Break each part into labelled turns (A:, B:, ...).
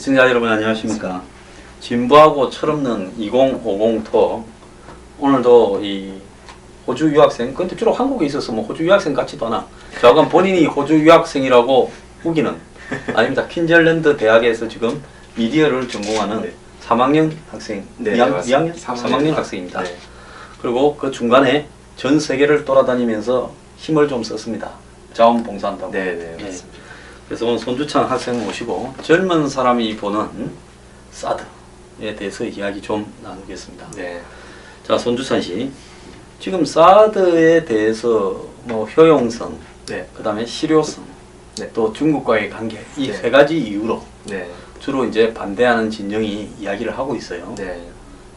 A: 시청자 여러분 안녕하십니까. 진부하고 철없는 2050 투어. 오늘도 이 호주 유학생, 근데 주로 한국에 있어서 뭐 호주 유학생 같지도 않아. 저건 본인이 호주 유학생이라고 우기는 아닙니다. 퀸즐랜드 대학에서 지금 미디어를 전공하는 3학년 학생,
B: 네,
A: 2학년?
B: 3학년
A: 3학년 학생입니다.
B: 네.
A: 그리고 그 중간에 전 세계를 돌아다니면서 힘을 좀 썼습니다. 자원봉사한다고.
B: 네, 맞습니다.
A: 그래서 오늘 손주찬 학생 모시고 젊은 사람이 보는 사드에 대해서 이야기 좀 나누겠습니다.
B: 네.
A: 자, 손주찬 씨, 지금 사드에 대해서 뭐 효용성,
B: 네.
A: 그 다음에 실효성,
B: 네.
A: 또 중국과의 관계, 이
B: 네.
A: 세 가지 이유로
B: 네.
A: 주로 이제 반대하는 진영이 이야기를 하고 있어요.
B: 네.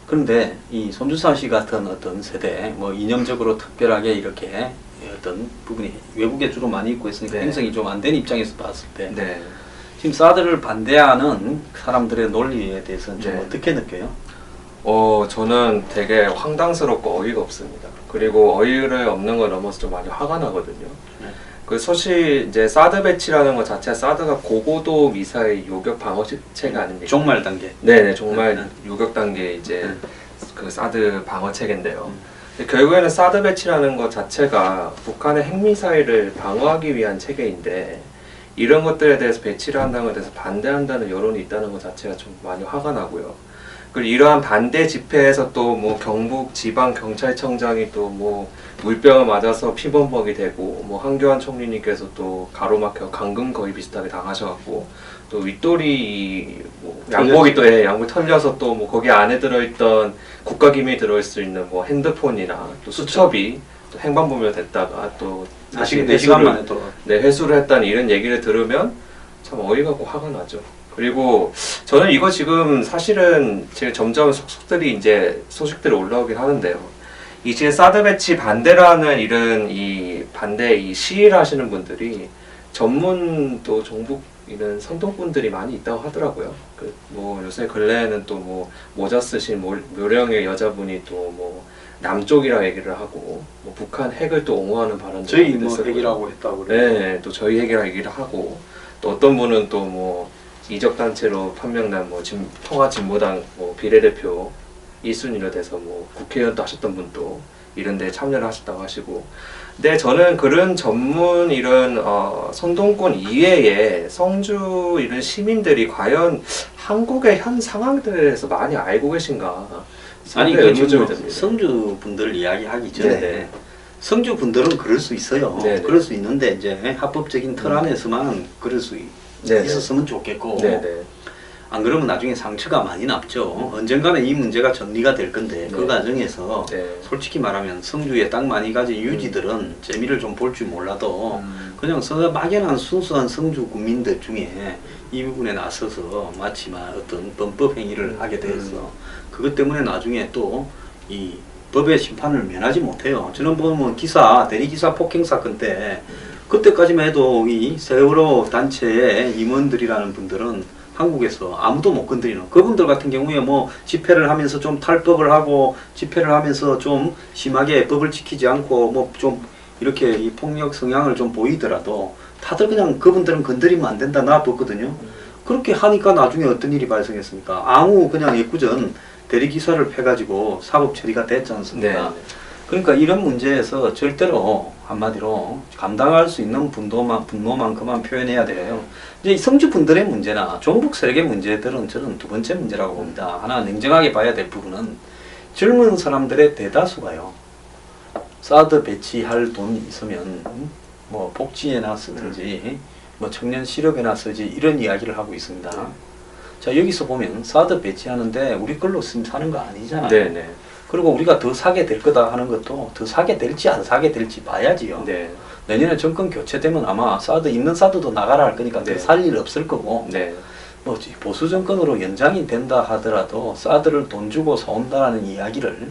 A: 그런데 이 손주찬 씨 같은 어떤 세대, 뭐 이념적으로 특별하게 이렇게 어떤 부분이 외국에 주로 많이 있고 있으니까
B: 네.
A: 형성이 좀 안 된 입장에서 봤을 때
B: 네.
A: 지금 사드를 반대하는 사람들의 논리에 대해서는 좀
B: 네.
A: 어떻게 느껴요?
B: 저는 되게 황당스럽고 어이가 없습니다. 그리고 어이를 없는 걸 넘어서 좀 많이 화가 나거든요.
A: 네.
B: 그 사실 이제 사드 배치라는 것 자체가 사드가 고고도 미사일 요격 방어 체계 아닙니까?
A: 종말 단계.
B: 네네, 정말
A: 네.
B: 요격 단계 이제
A: 네.
B: 그 사드 방어 체계인데요. 근데 결국에는 사드 배치라는 것 자체가 북한의 핵미사일을 방어하기 위한 체계인데 이런 것들에 대해서 배치를 한다는 것에 대해서 반대한다는 여론이 있다는 것 자체가 좀 많이 화가 나고요. 그리고 이러한 반대 집회에서 또 뭐 경북 지방 경찰청장이 또 뭐 물병을 맞아서 피범벅이 되고 뭐 한교안 총리님께서 또 가로막혀 감금 거의 비슷하게 당하셔갖고 또 윗돌이 뭐 양복이 또 양복 털려서 또 뭐 거기 안에 들어있던 국가기밀이 들어있을 수 있는 뭐 핸드폰이나 또 수첩이 또 행방불명 됐다가 또 다시
A: 4시간 만에 돌아와.
B: 회수를 했다는 이런 얘기를 들으면 참 어이가 없고 화가 나죠. 그리고 저는 이거 지금 사실은 지금 점점 속속들이 이제 소식들이 올라오긴 하는데요. 이 지금 사드 배치 반대라는 이런 이 반대 이 시위를 하시는 분들이 전문 또 종북 이런 선동꾼들이 많이 있다고 하더라고요. 그 뭐 요새 근래에는 또 뭐 모자 쓰신 묘령의 여자분이 또 뭐 남쪽이라 얘기를 하고 뭐 북한 핵을 또 옹호하는 발언도
A: 저희 뭐 핵이라고 했다고 그래요.
B: 네, 또 저희 핵이라 얘기를 하고 또 어떤 분은 또 뭐 이적 단체로 판명난 뭐 통화 진보당 뭐 비례대표 1순위로 돼서 뭐 국회의원도 하셨던 분도 이런 데 참여를 하셨다고 하시고, 근데 저는 그런 전문 이런 선동꾼 이외에 성주 이런 시민들이 과연 한국의 현 상황들에 대해서 많이 알고 계신가?
A: 아니
B: 상당히
A: 그
B: 의문점이
A: 지금
B: 듭니다.
A: 성주 분들 이야기하기 전에
B: 네.
A: 성주 분들은 그럴 수 있어요.
B: 네.
A: 그럴 수 있는데 이제 합법적인 틀 안에서만 그럴 수
B: 네.
A: 있었으면 좋겠고.
B: 네네.
A: 안 그러면 나중에 상처가 많이 남죠. 언젠가는 이 문제가 전리가 될 건데 그
B: 네.
A: 과정에서
B: 네.
A: 솔직히 말하면 성주에 땅 많이 가진 유지들은 재미를 좀 볼 줄 몰라도 그냥 막연한 순수한 성주 국민들 중에 이 부분에 나서서 마치 어떤 범법 행위를 하게 돼서 그것 때문에 나중에 또 이 법의 심판을 면하지 못해요. 저는 보면 대리기사 폭행 사건 때 그때까지만 해도 이 세월호 단체의 임원들이라는 분들은 한국에서 아무도 못 건드리는 그분들 같은 경우에 뭐 집회를 하면서 좀 탈법을 하고 집회를 하면서 좀 심하게 법을 지키지 않고 뭐 좀 이렇게 이 폭력 성향을 좀 보이더라도 다들 그냥 그분들은 건드리면 안 된다 놔뒀거든요. 그렇게 하니까 나중에 어떤 일이 발생했습니까? 아무 그냥 예꾸전 대리기사를 패가지고 사법 처리가 됐지 않습니까?
B: 네.
A: 그러니까 이런 문제에서 절대로 한마디로 감당할 수 있는 분노만큼만 표현해야 돼요. 이제 성주 분들의 문제나 종북 세력의 문제들은 저는 두 번째 문제라고 봅니다. 하나 냉정하게 봐야 될 부분은 젊은 사람들의 대다수가요. 사드 배치할 돈 있으면 뭐 복지에나 쓰든지 뭐 청년 실업에나 쓰지 이런 이야기를 하고 있습니다. 자, 여기서 보면 사드 배치하는데 우리 걸로 사는 거 아니잖아요.
B: 네네.
A: 그리고 우리가 더 사게 될 거다 하는 것도 더 사게 될지 안 사게 될지 봐야지요.
B: 네.
A: 내년에 정권 교체되면 아마 있는 사드도 나가라 할 거니까
B: 네.
A: 더 살 일 없을 거고
B: 네.
A: 뭐 보수 정권으로 연장이 된다 하더라도 사드를 돈 주고 사온다는 이야기를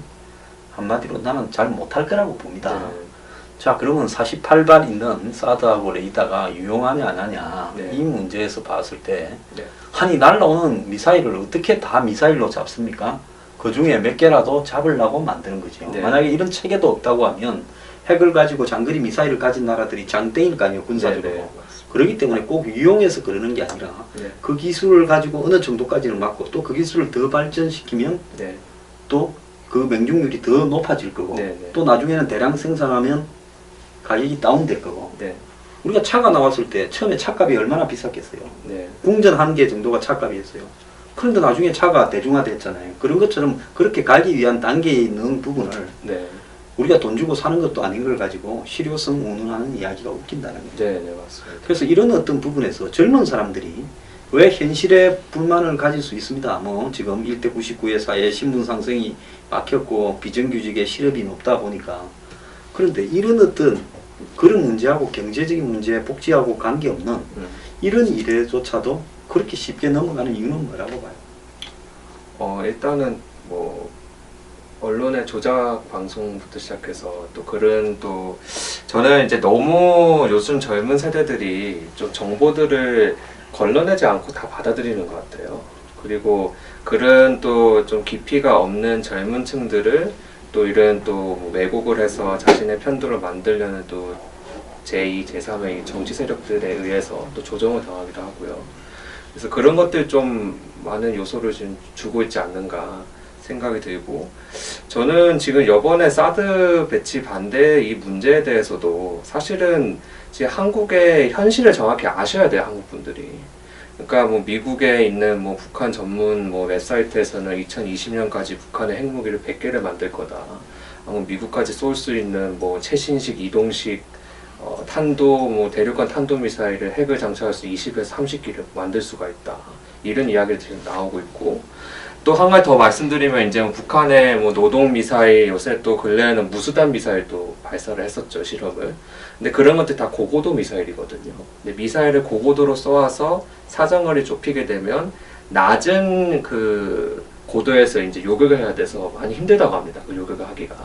A: 한마디로 나는 잘 못할 거라고 봅니다.
B: 네.
A: 자, 그러면 48발 있는 사드하고 레이더가 유용하냐 안 하냐
B: 네.
A: 이 문제에서 봤을 때
B: 네.
A: 아니 날라오는 미사일을 어떻게 다 미사일로 잡습니까? 그 중에 몇 개라도 잡으려고 만드는 거죠.
B: 네.
A: 만약에 이런 체계도 없다고 하면 핵을 가지고 장거리 미사일을 가진 나라들이 장땡일 거 아니에요, 군사적으로.
B: 네, 네.
A: 그렇기 때문에 꼭 이용해서 그러는 게 아니라
B: 네.
A: 그 기술을 가지고 어느 정도까지는 맞고 또 그 기술을 더 발전시키면
B: 네.
A: 또 그 명중률이 더 높아질 거고
B: 네, 네.
A: 또 나중에는 대량 생산하면 가격이 다운될 거고
B: 네.
A: 우리가 차가 나왔을 때 처음에 차값이 얼마나 비쌌겠어요.
B: 네.
A: 궁전 한 개 정도가 차값이었어요. 그런데 나중에 차가 대중화됐잖아요. 그런 것처럼 그렇게 가기 위한 단계에 있는 부분을
B: 네.
A: 우리가 돈 주고 사는 것도 아닌 걸 가지고 실효성 운운하는 이야기가 웃긴다는 거죠.
B: 네, 네, 맞습니다.
A: 그래서 이런 어떤 부분에서 젊은 사람들이 왜 현실에 불만을 가질 수 있습니다. 뭐 지금 1대 99의 사회에 신분 상승이 막혔고 비정규직의 실업이 높다 보니까 그런데 이런 어떤 그런 문제하고 경제적인 문제, 복지하고 관계없는 이런 일에조차도 그렇게 쉽게 넘어가는 이유는 뭐라고 봐요?
B: 일단은 뭐 언론의 조작 방송부터 시작해서 또 그런 또 저는 이제 너무 요즘 젊은 세대들이 좀 정보들을 걸러내지 않고 다 받아들이는 것 같아요. 그리고 그런 또 좀 깊이가 없는 젊은 층들을 또 이런 또 왜곡을 해서 자신의 편도를 만들려는 또 제2, 제3의 정치 세력들에 의해서 또 조정을 당하기도 하고요. 그래서 그런 것들 좀 많은 요소를 지금 주고 있지 않는가 생각이 들고 저는 지금 이번에 사드 배치 반대 이 문제에 대해서도 사실은 지금 한국의 현실을 정확히 아셔야 돼요, 한국 분들이. 그러니까 뭐 미국에 있는 뭐 북한 전문 뭐 웹사이트에서는 2020년까지 북한의 핵무기를 100개를 만들 거다. 뭐 미국까지 쏠 수 있는 뭐 최신식 이동식 탄도 뭐 대륙간 탄도 미사일을 핵을 장착할 수 20에서 30기를 만들 수가 있다. 이런 이야기들이 지금 나오고 있고 또 한 가지 더 말씀드리면 이제 북한의 뭐 노동 미사일 요새 또 근래에는 무수단 미사일도 발사를 했었죠, 실험을. 근데 그런 것들 다 고고도 미사일이거든요. 근데 미사일을 고고도로 쏘아서 사정거리 좁히게 되면 낮은 그 고도에서 이제 요격을 해야 돼서 많이 힘들다고 합니다. 그 요격을 하기가.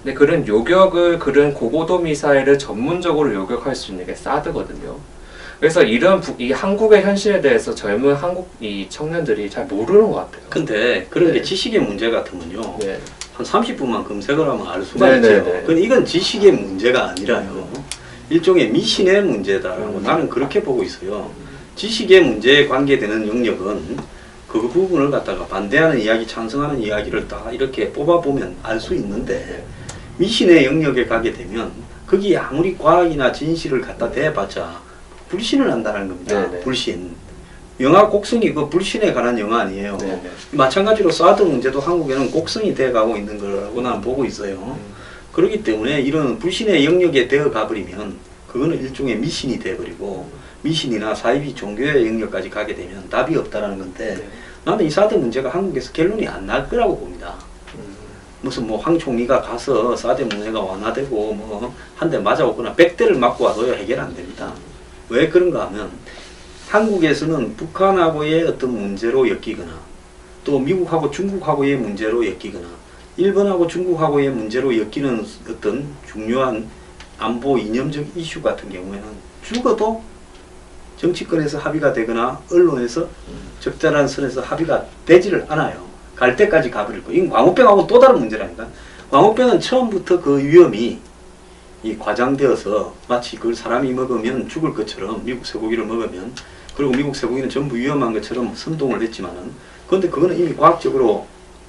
B: 근데 그런 요격을 그런 고고도 미사일을 전문적으로 요격할 수 있는 게 사드거든요. 그래서 이런 이 한국의 현실에 대해서 젊은 한국 이 청년들이 잘 모르는 것 같아요.
A: 근데 그런 게
B: 네.
A: 지식의 문제 같으면요.
B: 네.
A: 한 30분만 검색을 하면 알 수가
B: 네,
A: 있죠.
B: 네, 네.
A: 근데 이건 지식의 문제가 아니라요. 일종의 미신의 문제다라고 나는 그렇게 보고 있어요. 지식의 문제에 관계되는 영역은 그 부분을 갖다가 반대하는 이야기, 찬성하는 이야기를 다 이렇게 뽑아보면 알 수 있는데 미신의 영역에 가게 되면 거기에 아무리 과학이나 진실을 갖다 대봤자 불신을 한다는 겁니다.
B: 네네.
A: 불신. 영화 곡성이 그 불신에 관한 영화 아니에요.
B: 네네.
A: 마찬가지로 사드 문제도 한국에는 곡성이 되어가고 있는 거라고 나는 보고 있어요. 그렇기 때문에 이런 불신의 영역에 되어 가버리면 그거는 일종의 미신이 되어버리고 미신이나 사이비 종교의 영역까지 가게 되면 답이 없다라는 건데
B: 네.
A: 나는 이 사드 문제가 한국에서 결론이 안 날 거라고 봅니다. 무슨 뭐 황 총리가 가서 사드 문제가 완화되고 뭐 한 대 맞아오거나 100대를 맞고 와도요 해결 안 됩니다. 왜 그런가 하면 한국에서는 북한하고의 어떤 문제로 엮이거나 또 미국하고 중국하고의 문제로 엮이거나 일본하고 중국하고의 문제로 엮이는 어떤 중요한 안보 이념적 이슈 같은 경우에는 죽어도 정치권에서 합의가 되거나 언론에서 적절한 선에서 합의가 되지를 않아요. 갈 때까지 가버릴 거예요. 이건 광우병하고 또 다른 문제라니까. 광우병은 처음부터 그 위험이 이 과장되어서 마치 그걸 사람이 먹으면 죽을 것처럼 미국 쇠고기를 먹으면 그리고 미국 쇠고기는 전부 위험한 것처럼 선동을 했지만은 그런데 그거는 이미 과학적으로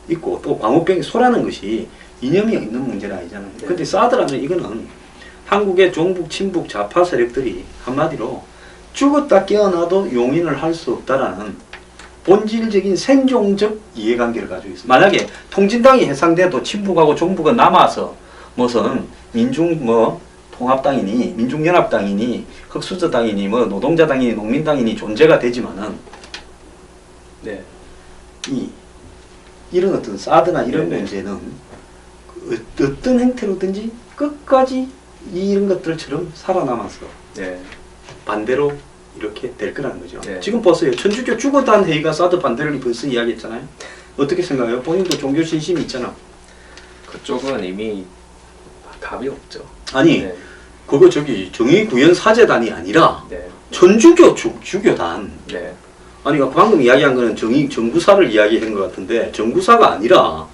A: 있고 또 광우병이 소라는 것이 이념이 있는 문제는 아니잖아요.
B: 네.
A: 근데 사드라는 이거는 한국의 종북 친북 좌파 세력들이 한마디로 죽었다 깨어나도 용인을 할 수 없다라는 본질적인 생존적 이해관계를 가지고 있습니다. 만약에 통진당이 해상돼도 친북하고 종북은 남아서 무슨 민중 뭐 통합당이니 민중연합당이니 흑수저당이니 뭐 노동자당이니 농민당이니 존재가 되지만은
B: 네.
A: 이런 어떤 사드나 이런
B: 네네.
A: 문제는 어떤 형태로든지 끝까지 이런 것들처럼 살아남아서
B: 네.
A: 반대로 이렇게 될 거라는 거죠.
B: 네.
A: 지금 보세요. 천주교 죽어단 회의가 사드 반대를 벌써 이야기했잖아요. 어떻게 생각해요? 본인도 종교 신심이 있잖아.
B: 그쪽은 이미 답이 없죠.
A: 아니
B: 네.
A: 그거 저기 정의구현 사제단이 아니라
B: 네.
A: 천주교 주교단.
B: 네.
A: 아니 방금 이야기한 거는 정구사를 이야기한 것 같은데 정구사가 아니라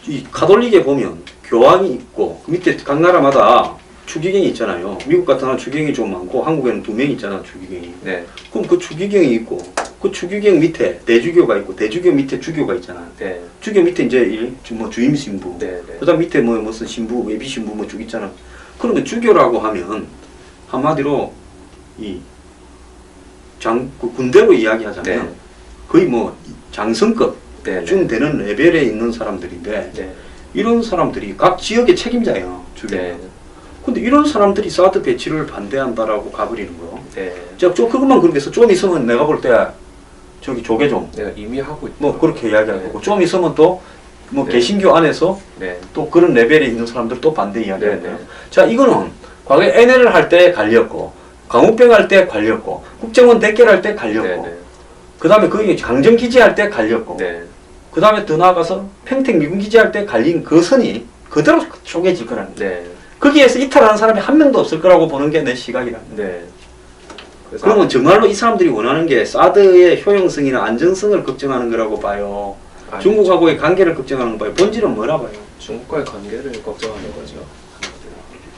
A: 이 가톨릭에 보면 교황이 있고 그 밑에 각 나라마다 추기경이 있잖아요. 미국 같은 경우는 추기경이 좀 많고 한국에는 2명 있잖아 추기경이.
B: 네.
A: 그럼 그 추기경이 있고 그 추기경 밑에 대주교가 있고 대주교 밑에 주교가 있잖아.
B: 네.
A: 주교 밑에 이제 뭐 주임 신부.
B: 네. 네.
A: 그다음 밑에 뭐 무슨 신부, 예비 신부 뭐 쭉 있잖아. 그러면 주교라고 하면 한마디로 그 군대로 이야기하자면
B: 네.
A: 거의 뭐 장성급
B: 네.
A: 쯤 되는 레벨에 있는 사람들인데
B: 네.
A: 이런 사람들이 각 지역의 책임자예요. 주교.
B: 네.
A: 근데 이런 사람들이 사드 배치를 반대한다라고 가버리는 거예요.
B: 네.
A: 자, 좀 그것만 그렇게 해서 좀 있으면 내가 볼 때 저기 조계종
B: 내가 이미 하고 있다.
A: 뭐 그렇게 이야기할
B: 네.
A: 거고 좀 있으면 또 뭐
B: 네.
A: 개신교 안에서
B: 네.
A: 또 그런 레벨에 있는 사람들 또 반대 이야기할
B: 네.
A: 거예요.
B: 네.
A: 자, 이거는 과거에 NL을 할 때 갈렸고 강우병 할 때 갈렸고 국정원 대결할 때 갈렸고
B: 네. 네.
A: 그 다음에 거기 강정기지 할 때 갈렸고
B: 네.
A: 그 다음에 더 나아가서 평택 미군기지 할 때 갈린 그 선이 그대로 쪼개질 거라는 거예요.
B: 네.
A: 거기에서 이탈하는 사람이 한 명도 없을 거라고 보는 게 내 시각이라는 거예요.
B: 네. 그래서
A: 그러면 정말로 이 사람들이 원하는 게 사드의 효용성이나 안정성을 걱정하는 거라고 봐요.
B: 아니,
A: 중국하고의 관계를 걱정하는 거 봐요. 본질은 뭐라 봐요?
B: 중국과의 관계를 걱정하는 거죠.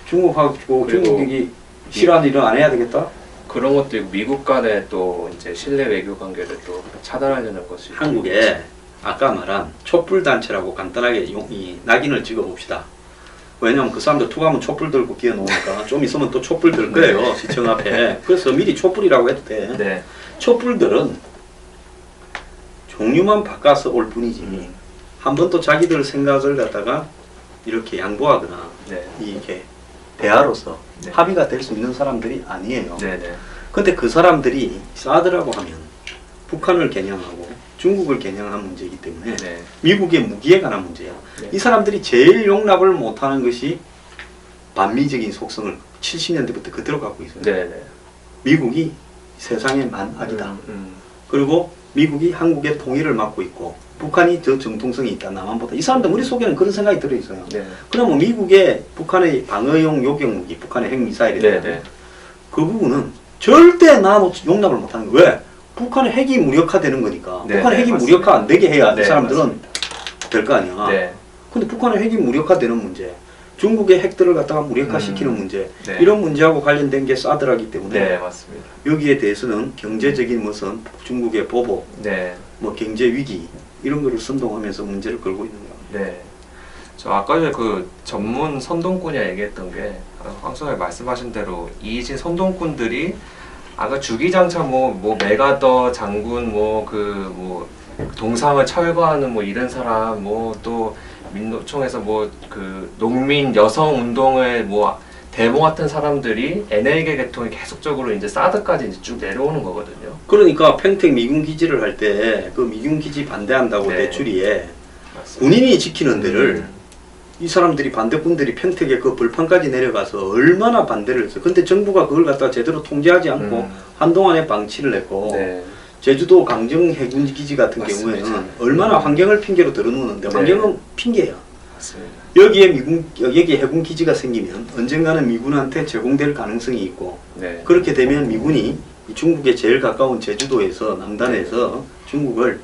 A: 중국하고
B: 그리고
A: 중국이 싫어하는 일은 안 해야 되겠다?
B: 그런 것도 있고 미국 간의 또 이제 신뢰 외교 관계를 또 차단하려는 것이
A: 한국에 아까 말한 촛불 단체라고 간단하게 이 낙인을 찍어 봅시다. 왜냐면 그 사람들 투가하면 촛불 들고 기어 놓으니까 좀 있으면 또 촛불 들 거예요. 시청 앞에. 그래서 미리 촛불이라고 해도 돼.
B: 네.
A: 촛불들은 종류만 바꿔서 올 뿐이지 한 번 또 자기들 생각을 갖다가 이렇게 양보하거나
B: 네.
A: 이게 대화로서
B: 네.
A: 합의가 될 수 있는 사람들이 아니에요.
B: 네. 네.
A: 근데 그 사람들이 사드라고 하면 북한을 겨냥하고 중국을 겨냥한 문제이기 때문에
B: 네.
A: 미국의 무기에 관한 문제야.
B: 네.
A: 이 사람들이 제일 용납을 못하는 것이 반미적인 속성을 70년대부터 그대로 갖고 있어요.
B: 네. 네.
A: 미국이 세상의 만악이다. 그리고 미국이 한국의 통일을 막고 있고 북한이 더 정통성이 있다 남한보다. 이 사람들 머릿속에는 그런 생각이 들어있어요.
B: 네.
A: 그러면 미국의 북한의 방어용 요격무기, 북한의 핵미사일이다.
B: 네. 네.
A: 그 부분은 절대 용납을 못하는 거예요. 왜? 북한의 핵이 무력화되는 거니까.
B: 네,
A: 북한의
B: 네,
A: 핵이
B: 맞습니다.
A: 무력화 안 되게 해야
B: 네,
A: 이 사람들은
B: 맞습니다.
A: 될 거 아니야.
B: 네.
A: 근데 북한의 핵이 무력화되는 문제, 중국의 핵들을 갖다가 무력화시키는 문제,
B: 네.
A: 이런 문제하고 관련된 게 사드라기 때문에
B: 네, 맞습니다.
A: 여기에 대해서는 경제적인 무슨 중국의 보복,
B: 네.
A: 뭐 경제 위기 이런 거를 선동하면서 문제를 걸고 있는 거야.
B: 네. 저 아까 전에 그 전문 선동꾼이라 얘기했던 게 황소가 말씀하신 대로 이진 선동꾼들이 아까 주기장차 뭐 메가더 장군 뭐 동상을 철거하는 뭐 이런 사람 뭐 또 민노총에서 뭐 그 농민 여성 운동을 뭐 데모 같은 사람들이 NL계 계통이 계속적으로 이제 사드까지 이제 쭉 내려오는 거거든요.
A: 그러니까 평택 미군 기지를 할 때 그 미군 기지 반대한다고
B: 네.
A: 대추리에
B: 맞습니다.
A: 군인이 지키는 데를 이 사람들이 반대꾼들이 평택에 그 벌판까지 내려가서 얼마나 반대를 했어요. 근데 정부가 그걸 갖다가 제대로 통제하지 않고 한동안에 방치를 했고
B: 네.
A: 제주도 강정 해군 기지 같은
B: 맞습니다.
A: 경우에는 얼마나 환경을 핑계로 들어놓는데
B: 네.
A: 환경은 핑계야.
B: 맞습니다.
A: 여기에 해군 기지가 생기면 언젠가는 미군한테 제공될 가능성이 있고
B: 네.
A: 그렇게 되면 미군이 중국에 제일 가까운 제주도에서 남단에서 중국을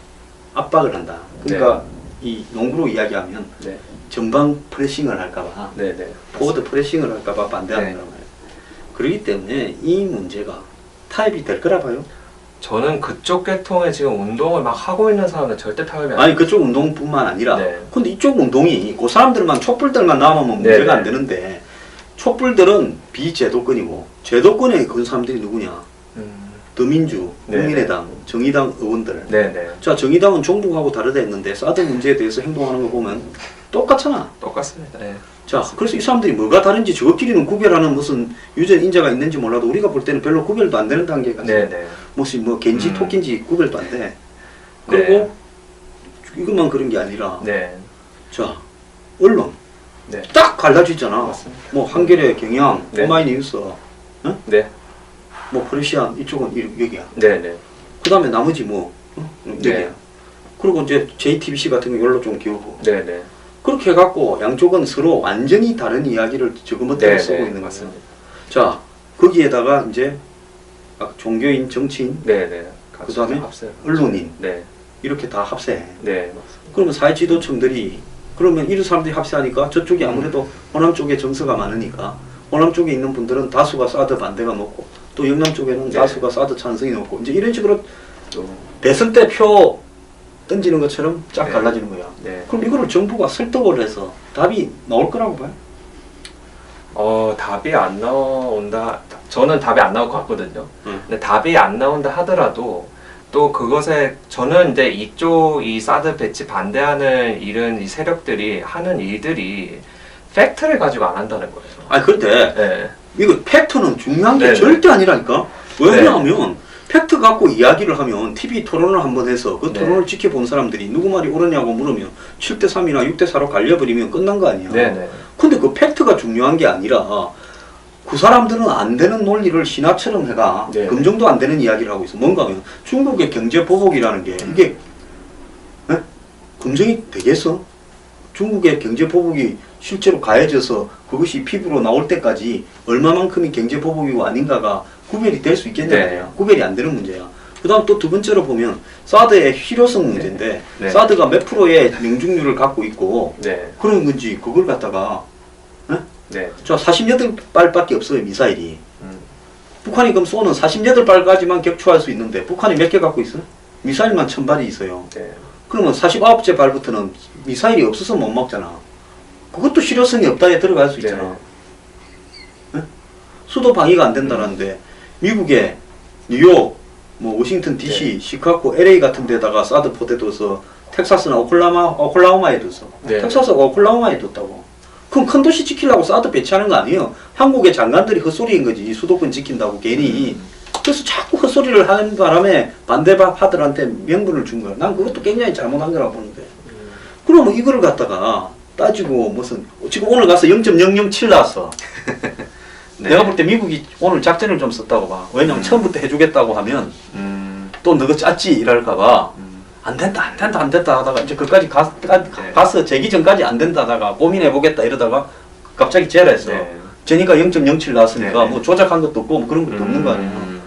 A: 압박을 한다. 그러니까 이 농구로 이야기하면
B: 네.
A: 전방 프레싱을 할까봐
B: 네. 네.
A: 포워드 프레싱을 할까봐 반대하는
B: 네.
A: 거란 말이에요. 그렇기 때문에 이 문제가 타협이 될 거라 봐요.
B: 저는 그쪽 계통에 지금 운동을 막 하고 있는 사람은 절대 타협이 안
A: 아니 그쪽 운동뿐만 아니라
B: 네.
A: 근데 이쪽 운동이 그 사람들만 촛불들만 남으면
B: 네,
A: 문제가
B: 네.
A: 안 되는데 촛불들은 비제도권이고 제도권에 그 사람들이 누구냐? 더민주,
B: 네,
A: 국민의당, 정의당 의원들.
B: 네네.
A: 자, 정의당은 종북하고 다르다 했는데 사드 문제에 대해서 행동하는 거 보면 똑같잖아.
B: 똑같습니다. 네.
A: 자, 그래서 이 사람들이 뭐가 다른지 저끼리는 구별하는 무슨 유전 인자가 있는지 몰라도 우리가 볼 때는 별로 구별도 안 되는 단계가 있어요.
B: 네네.
A: 무슨 뭐 겐지 토끼인지 구별도 안 돼. 그리고 이것만 그런 게 아니라
B: 네.
A: 자, 언론
B: 네.
A: 딱 갈라지잖아.
B: 맞습니다.
A: 뭐 한겨레, 경향,
B: 네.
A: 오마이뉴스,
B: 네.
A: 뭐 퍼시안 이쪽은 여기야.
B: 네네.
A: 그 다음에 나머지 뭐 여기야.
B: 네.
A: 그리고 이제 JTBC 같은 거 열로 좀 기울고
B: 네네.
A: 그렇게 해갖고 양쪽은 서로 완전히 다른 이야기를 저거못대로
B: 네네.
A: 쓰고 있는 거예요.
B: 맞습니다.
A: 자, 거기에다가 이제 종교인, 정치인,
B: 네네.
A: 그다음에
B: 합세.
A: 언론인
B: 네.
A: 이렇게 다 합세해.
B: 네. 맞습니다.
A: 그러면 사회지도층들이 그러면 이런 사람들이 합세하니까 저쪽이 아무래도 호남 쪽에 정서가 많으니까 호남 쪽에 있는 분들은 다수가 사드 반대가 높고 또 영남 쪽에는
B: 네.
A: 다수가 사드 찬성이 높고 이제 이런 식으로
B: 또
A: 대선 때 표 던지는 것처럼 쫙
B: 네.
A: 갈라지는 거야.
B: 네.
A: 그럼 이거를 정부가 설득을 해서 답이 나올 거라고 봐요.
B: 답이 안 나온다. 저는 답이 안 나올 것 같거든요. 근데 답이 안 나온다 하더라도 또 그것에 저는 이제 이쪽 이 사드 배치 반대하는 이런 이 세력들이 하는 일들이 팩트를 가지고 안 한다는 거예요.
A: 아니 그런데
B: 네.
A: 이거 팩트는 중요한 게
B: 네네.
A: 절대 아니라니까. 왜냐하면 팩트 갖고 이야기를 하면 TV 토론을 한번 해서 그
B: 네.
A: 토론을 지켜본 사람들이 누구 말이 옳으냐고 물으면 7대3이나 6대4로 갈려버리면 끝난 거 아니야.
B: 네네.
A: 근데 그 팩트가 중요한 게 아니라 그 사람들은 안 되는 논리를 신화처럼 해가
B: 네.
A: 금정도 안 되는 이야기를 하고 있어. 뭔가 하면 중국의 경제 보복이라는 게 이게 에? 검증이 되겠어? 중국의 경제 보복이 실제로 가해져서 그것이 피부로 나올 때까지 얼마만큼이 경제 보복이고 아닌가가 구별이 될 수 있겠냐 말이야.
B: 네.
A: 구별이 안 되는 문제야. 그 다음 또 두 번째로 보면 사드의 실효성 문제인데
B: 네.
A: 사드가 몇 프로의 명중률을 갖고 있고
B: 네.
A: 그런 건지 그걸 갖다가
B: 네.
A: 저 48발밖에 없어요 미사일이.
B: 음.
A: 북한이 그럼 쏘는 48발까지만 격추할 수 있는데 북한이 몇 개 갖고 있어? 미사일만 1000발이 있어요.
B: 네.
A: 그러면 49째 발부터는 미사일이 없어서 못 막잖아. 그것도 실효성이 없다에 들어갈 수 있잖아. 네? 수도 방위가 안 된다는데 미국의 뉴욕, 뭐 워싱턴 DC,
B: 네.
A: 시카고, LA 같은 데다가 사드 포대 둬서 텍사스나 오클라호마에 뒀어.
B: 네.
A: 텍사스가 오클라호마에 뒀다고. 그럼 큰 도시 지키려고 사드 배치하는 거 아니에요? 한국의 장관들이 헛소리인 거지. 수도권 지킨다고 괜히. 그래서 자꾸 헛소리를 하는 바람에 반대파들한테 명분을 준 거야. 난 그것도 굉장히 잘못한 거라고 보는데. 그러면 이거를 갖다가 따지고 무슨 지금 오늘 가서 0.007 나왔어.
B: 네.
A: 내가 볼 때 미국이 오늘 작전을 좀 썼다고 봐. 왜냐면 처음부터 해주겠다고 하면 또 너가 짰지 이럴까봐 안 된다 하다가 이제 그까지 가서 재기 전까지 안 된다 하다가 고민해 보겠다 이러다가 갑자기 재라했어.
B: 네.
A: 재니까 0.07 나왔으니까
B: 네.
A: 뭐 조작한 것도 없고 뭐 그런 것도 없는 거 아니야.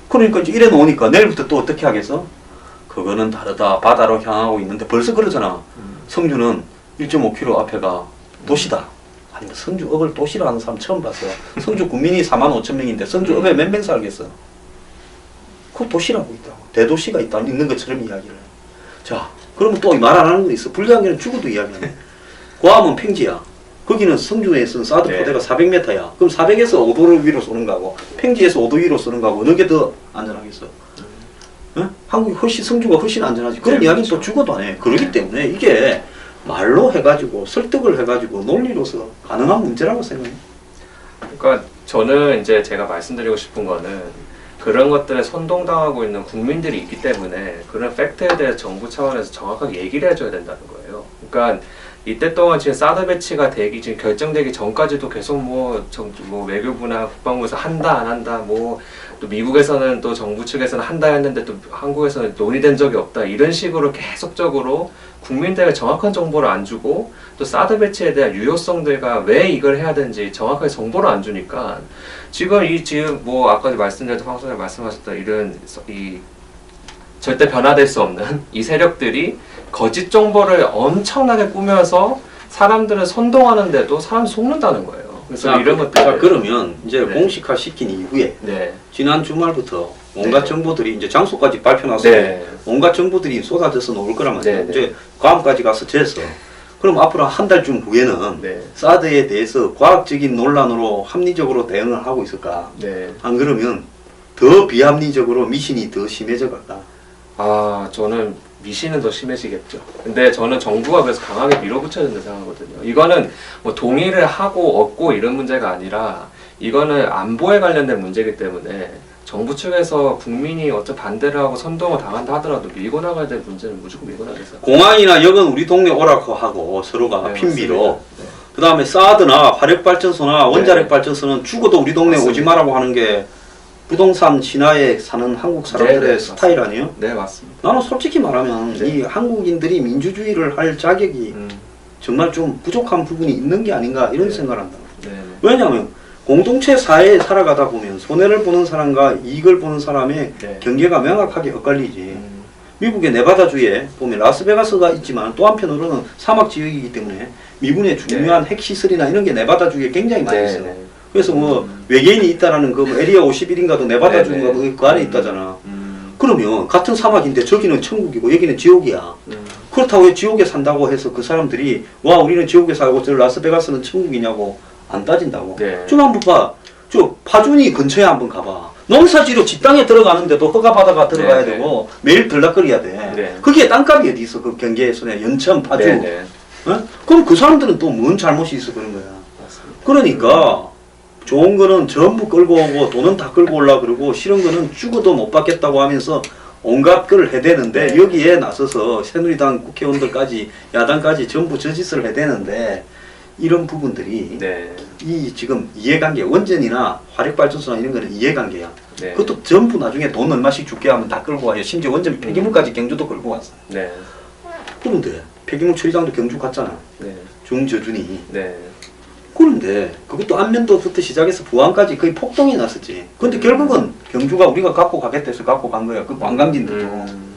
A: 그러니까 이제 이래 놓으니까 내일부터 또 어떻게 하겠어? 그거는 다르다. 바다로 향하고 있는데 벌써 그러잖아. 성주는 1.5km 앞에가 도시다. 아니 성주읍을 도시로 하는 사람 처음 봤어요. 성주 국민이 45,000명인데 성주읍에 몇 명 살겠어? 그 도시라고 있다고. 대도시가 있는 것처럼 이야기를 해. 자, 그러면 또 말 안 하는 거 있어. 불리한게는 죽어도 이야기하네. 고암은 평지야. 거기는 성주에서는 사드
B: 네.
A: 포대가 400m야. 그럼 400에서 5도 위로 쏘는 거고 평지에서 5도 위로 쏘는 거고 어느 게 더 안전하겠어? 응? 한국이 훨씬 성주가 훨씬 안전하지. 그런
B: 네,
A: 이야기는
B: 그렇죠.
A: 또 죽어도 안 해. 그렇기 때문에 이게 말로 해가지고 설득을 해가지고 논리로서 가능한 문제라고 생각해.
B: 그러니까 저는 이제 제가 말씀드리고 싶은 거는 그런 것들에 선동당하고 있는 국민들이 있기 때문에 그런 팩트에 대해서 정부 차원에서 정확하게 얘기를 해줘야 된다는 거예요. 그러니까 이때 동안 지금 사드 배치가 되기 지금 결정되기 전까지도 계속 뭐 외교부나 국방부에서 한다 안 한다 뭐 또 미국에서는 또 정부 측에서는 한다 했는데 또 한국에서는 논의된 적이 없다 이런 식으로 계속적으로 국민들에게 정확한 정보를 안 주고 또 사드 배치에 대한 유효성들과 왜 이걸 해야 되는지 정확하게 정보를 안 주니까 지금 뭐 아까 말씀드렸던 방송에 말씀하셨던 이런 이 절대 변화될 수 없는 이 세력들이 거짓 정보를 엄청나게 꾸며서 사람들을 선동하는데도 사람 속는다는 거예요. 그래서 이런 것들
A: 그러면 이제
B: 네.
A: 공식화 시킨 이후에
B: 네.
A: 지난 주말부터 온갖
B: 네.
A: 정보들이 이제 장소까지 발표났어요.
B: 네.
A: 온갖 정보들이 쏟아져서 나올 거란 말이에요.
B: 네, 네.
A: 이제 괌까지 가서 쟀어. 그럼 앞으로 한 달쯤 후에는
B: 네.
A: 사드에 대해서 과학적인 논란으로 합리적으로 대응을 하고 있을까?
B: 네.
A: 안 그러면 더 비합리적으로 미신이 더 심해져 갈까?
B: 아, 저는 미신은 더 심해지겠죠. 근데 저는 정부가 그래서 강하게 밀어붙여야 된다고 생각하거든요. 이거는 뭐 동의를 하고 얻고 이런 문제가 아니라 이거는 안보에 관련된 문제이기 때문에 정부 측에서 국민이 어떤 반대를 하고 선동을 당한다 하더라도 밀고 나가야 될 문제는 무조건 밀고 나가야 돼요.
A: 공항이나 역은 우리 동네 오라고 하고 서로가
B: 네,
A: 핀비로
B: 맞습니다. 네.
A: 그 다음에 사드나 화력발전소나 원자력발전소는 죽어도 우리 동네
B: 맞습니다.
A: 오지 마라고 하는 게 부동산 신화에 사는 한국 사람들의
B: 네, 네,
A: 스타일
B: 맞습니다.
A: 아니에요?
B: 네, 맞습니다.
A: 나는 솔직히 말하면
B: 네.
A: 이 한국인들이 민주주의를 할 자격이 정말 좀 부족한 부분이 있는 게 아닌가 이런
B: 네.
A: 생각을 한다.
B: 네.
A: 왜냐하면 공동체 사회에 살아가다 보면 손해를 보는 사람과 이익을 보는 사람의
B: 네.
A: 경계가 명확하게 엇갈리지. 미국의 네바다주에 보면 라스베가스가 있지만 또 한편으로는 사막 지역이기 때문에 미군의 중요한 핵시설이나 이런 게 네바다주에 굉장히 많이
B: 네,
A: 있어요.
B: 네.
A: 그래서 뭐 외계인이 있다라는 그 에리아 51인가도 네바다 주인가 그 안에 있다잖아. 그러면 같은 사막인데 저기는 천국이고 여기는 지옥이야. 그렇다고 왜 지옥에 산다고 해서 그 사람들이 와 우리는 지옥에 살고 저 라스베가스는 천국이냐고 안 따진다고.
B: 네.
A: 좀 한번 봐. 저 파주니 근처에 한번 가봐. 농사지로 지 땅에 들어가는데도 허가 받아가 들어가야
B: 네,
A: 되고 매일 들락거려야 돼.
B: 네.
A: 거기에 땅값이 어디 있어? 그 경계에서는 연천, 파주.
B: 네, 네.
A: 어? 그럼 그 사람들은 또 뭔 잘못이 있어 그런 거야.
B: 맞습니다.
A: 그러니까 좋은 거는 전부 끌고 오고 돈은 다 끌고 올라 그러고 싫은 거는 죽어도 못 받겠다고 하면서 온갖 걸 해대는데
B: 네.
A: 여기에 나서서 새누리당 국회의원들까지 야당까지 전부 저짓을 해대는데 이런 부분들이
B: 네.
A: 이 지금 이해관계 원전이나 화력발전소나 이런 거는 이해관계야.
B: 네.
A: 그것도 전부 나중에 돈 얼마씩 줄게 하면 다 끌고 와요. 심지어 원전 폐기물까지 경주도 끌고 왔어.
B: 네.
A: 그런데 폐기물 처리장도 경주 갔잖아.
B: 네.
A: 중저준이.
B: 네.
A: 그런데 그것도 안면도부터 시작해서 부안까지 거의 폭동이 났었지. 근데 결국은 경주가 우리가 갖고 가겠다 해서 갖고 간 거야. 그 관광진들도.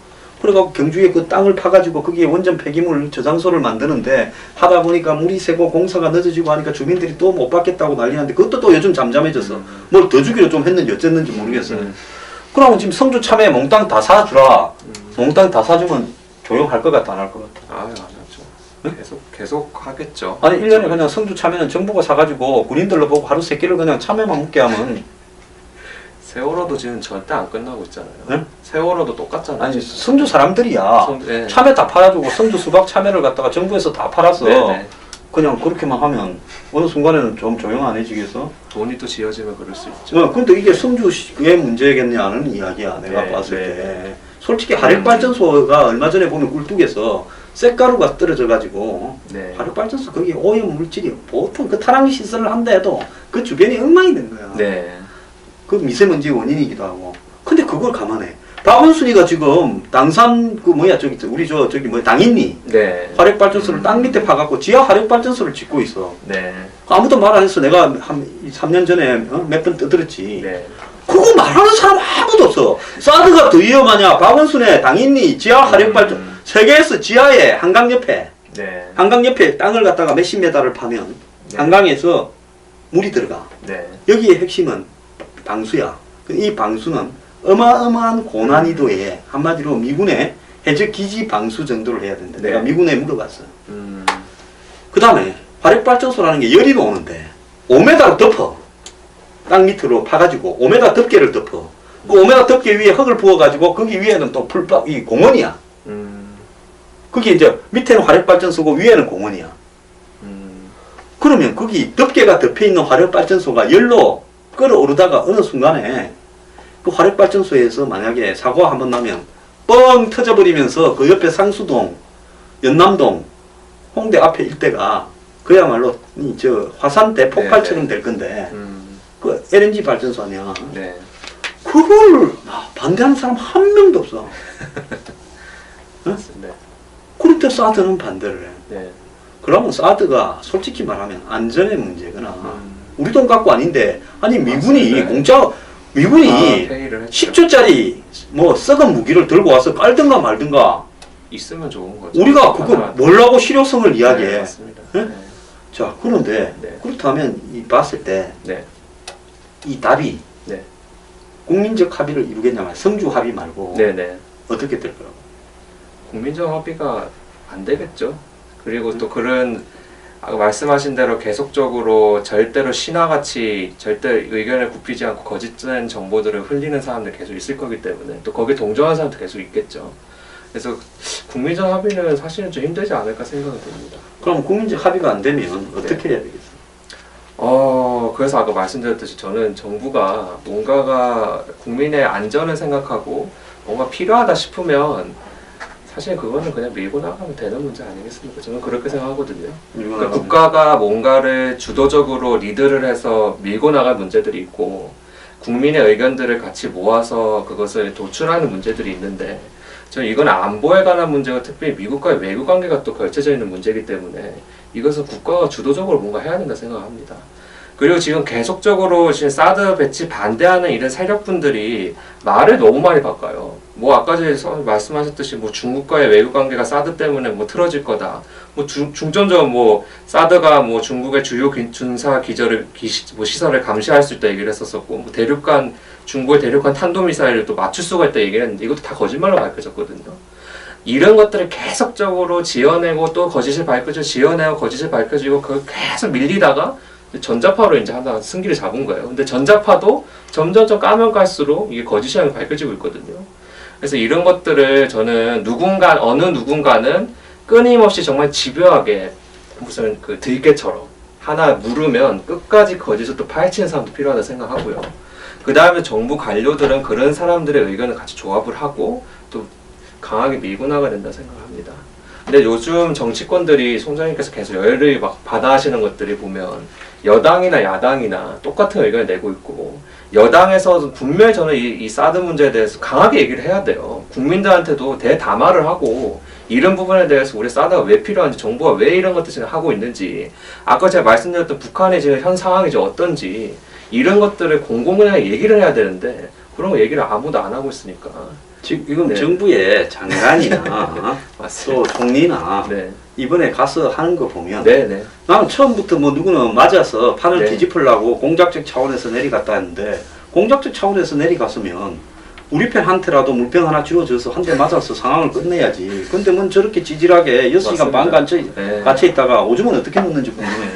A: 그래갖고 경주에 그 땅을 파가지고 거기에 원전 폐기물 저장소를 만드는데 하다 보니까 물이 새고 공사가 늦어지고 하니까 주민들이 또 못 받겠다고 난리났는데 그것도 또 요즘 잠잠해졌어. 뭘 더 주기로 좀 했는지 어쨌는지 모르겠어요. 그러면 지금 성주 참외 몽땅 다 사주라. 몽땅 다 사주면 조용할 것 같아 안 할 것 같아?
B: 안 하죠. 계속 하겠죠.
A: 아니 1년에 그냥 성주 참외는 정부가 사가지고 군인들로 보고 하루 3끼를 그냥 참외만 먹게 하면
B: 세월호도 지금 절대 안 끝나고 있잖아요.
A: 네?
B: 세월호도 똑같잖아요.
A: 아니 성주 사람들이야.
B: 네.
A: 참외 다 팔아주고 성주 수박 참외를 갖다가 정부에서 다 팔았어.
B: 네네.
A: 그냥 그렇게만 하면 어느 순간에는 좀 조용안해지겠어?
B: 돈이 또 지어지면 그럴 수 있죠.
A: 근데 이게 성주의 문제겠냐는 이야기야 내가
B: 네,
A: 봤을
B: 네.
A: 때. 솔직히 화력발전소가 얼마 전에 보면 꿀뚝에서 쇳가루가 떨어져가지고
B: 네.
A: 화력발전소 거기 오염 물질이 보통 그 타랑 시설을 한다 해도 그 주변이 엉망이 된 거야.
B: 네.
A: 그 미세먼지 원인이기도 하고. 근데 그걸 감안해. 박원순이가 지금 당산 그 뭐야 저기 우리 저기 뭐 당인리
B: 네.
A: 화력발전소를 땅 밑에 파갖고 지하 화력발전소를 짓고 있어.
B: 네.
A: 아무도 말 안 했어. 내가 한 3년 전에 몇 번 떠들었지.
B: 네.
A: 그거 말하는 사람 아무도 없어. 사드가 더 위험하냐? 박원순의 당인리 지하 화력발전 세계에서 지하에 한강 옆에
B: 네.
A: 한강 옆에 땅을 갖다가 몇십 메다를 파면
B: 네.
A: 한강에서 물이 들어가.
B: 네.
A: 여기의 핵심은 방수야. 이 방수는 어마어마한 고난이도에 한마디로 미군의 해적 기지 방수 정도를 해야 된다.
B: 네.
A: 내가 미군에 물어봤어. 그 다음에 화력발전소라는 게 열이 오는데 5m로 덮어. 땅 밑으로 파가지고 5m 덮개를 덮어. 그 5m 덮개 위에 흙을 부어가지고 거기 위에는 또 이 공원이야. 거기 이제 밑에는 화력발전소고 위에는 공원이야. 그러면 거기 덮개가 덮여있는 화력발전소가 열로 끌어오르다가 어느 순간에 그 화력발전소에서 만약에 사고가 한번 나면 뻥 터져버리면서 그 옆에 상수동, 연남동, 홍대 앞에 일대가 그야말로 저 화산대 폭발처럼 될 건데 그 LNG 발전소 아니야.
B: 네.
A: 그걸 반대하는 사람 한 명도 없어. 응?
B: 네.
A: 그런데 사드는 반대를 해.
B: 네.
A: 그러면 사드가 솔직히 말하면 안전의 문제거나 우리 돈 갖고 아닌데 아니 미군이
B: 맞습니다.
A: 공짜 미군이
B: 회의를 했죠.
A: 10조짜리 뭐 썩은 무기를 들고 와서 깔든가 말든가
B: 있으면 좋은 거죠.
A: 우리가 그거 뭘라고 실효성을 이야기해.
B: 네, 맞습니다.
A: 네?
B: 네.
A: 자 그런데
B: 네.
A: 그렇다면 이 봤을 때 이
B: 네.
A: 답이
B: 네.
A: 국민적 합의를 이루겠냐면 성주 합의 말고
B: 네, 네.
A: 어떻게 될 거라고?
B: 국민적 합의가 안 되겠죠. 그리고 또 그런 아까 말씀하신 대로 계속적으로 절대로 신화같이 절대 의견을 굽히지 않고 거짓된 정보들을 흘리는 사람들 계속 있을 거기 때문에 또 거기에 동조하는 사람도 계속 있겠죠. 그래서 국민적 합의는 사실은 좀 힘들지 않을까 생각이 듭니다.
A: 그럼 국민적 합의가 안 되면 어떻게 해야 되겠어?
B: 그래서 아까 말씀드렸듯이 저는 정부가 뭔가가 국민의 안전을 생각하고 뭔가 필요하다 싶으면 사실 그거는 그냥 밀고 나가면 되는 문제 아니겠습니까? 저는 그렇게 생각하거든요. 그러니까 국가가 뭔가를 주도적으로 리드를 해서 밀고 나갈 문제들이 있고 국민의 의견들을 같이 모아서 그것을 도출하는 문제들이 있는데 저는 이건 안보에 관한 문제가 특별히 미국과의 외교 관계가 또 걸쳐져 있는 문제이기 때문에 이것은 국가가 주도적으로 뭔가 해야 된다 생각합니다. 그리고 지금 계속적으로 지금 사드 배치 반대하는 이런 세력분들이 말을 너무 많이 바꿔요. 뭐 아까 전에 말씀하셨듯이 뭐 중국과의 외교 관계가 사드 때문에 뭐 틀어질 거다. 뭐 중점적으로 뭐 사드가 뭐 중국의 주요 군사 뭐 시설을 감시할 수 있다 얘기를 했었었고, 뭐 대륙간 중국의 대륙간 탄도미사일을 또 맞출 수가 있다 얘기를 했는데 이것도 다 거짓말로 밝혀졌거든요. 이런 것들을 계속적으로 지어내고 또 거짓을 밝혀지고 지어내고 거짓을 밝혀지고 그걸 계속 밀리다가 전자파로 이제 하나 승기를 잡은 거예요. 근데 전자파도 점점 까면 깔수록 이게 거짓이라는 게 밝혀지고 있거든요. 그래서 이런 것들을 저는 어느 누군가는 끊임없이 정말 집요하게 무슨 그 들개처럼 하나 물으면 끝까지 거짓을 또 파헤치는 사람도 필요하다 생각하고요. 그 다음에 정부 관료들은 그런 사람들의 의견을 같이 조합을 하고 또 강하게 밀고 나가야 된다 생각합니다. 근데 요즘 정치권들이 총장님께서 계속 열을 막 받아하시는 것들이 보면 여당이나 야당이나 똑같은 의견을 내고 있고, 여당에서 분명히 저는 이 사드 문제에 대해서 강하게 얘기를 해야 돼요. 국민들한테도 대담화를 하고 이런 부분에 대해서 우리 사드가 왜 필요한지, 정부가 왜 이런 것들 지금 하고 있는지, 아까 제가 말씀드렸던 북한의 지금 현 상황이 어떤지 이런 것들을 공공연하게 얘기를 해야 되는데 그런 거 얘기를 아무도 안 하고 있으니까
A: 지금
B: 네.
A: 정부의 장관이나 또 총리나
B: 네.
A: 이번에 가서 하는 거 보면
B: 네네.
A: 나는 처음부터 뭐 누구는 맞아서 판을
B: 네.
A: 뒤집으려고 공작적 차원에서 내려갔다 했는데, 공작적 차원에서 내려갔으면 우리 편한테라도 물병 하나 쥐어줘서 한 대 맞아서 상황을 끝내야지. 근데 뭔 저렇게 찌질하게 6시간 반
B: 네.
A: 갇혀 있다가 오줌은 어떻게 놓는지 궁금해.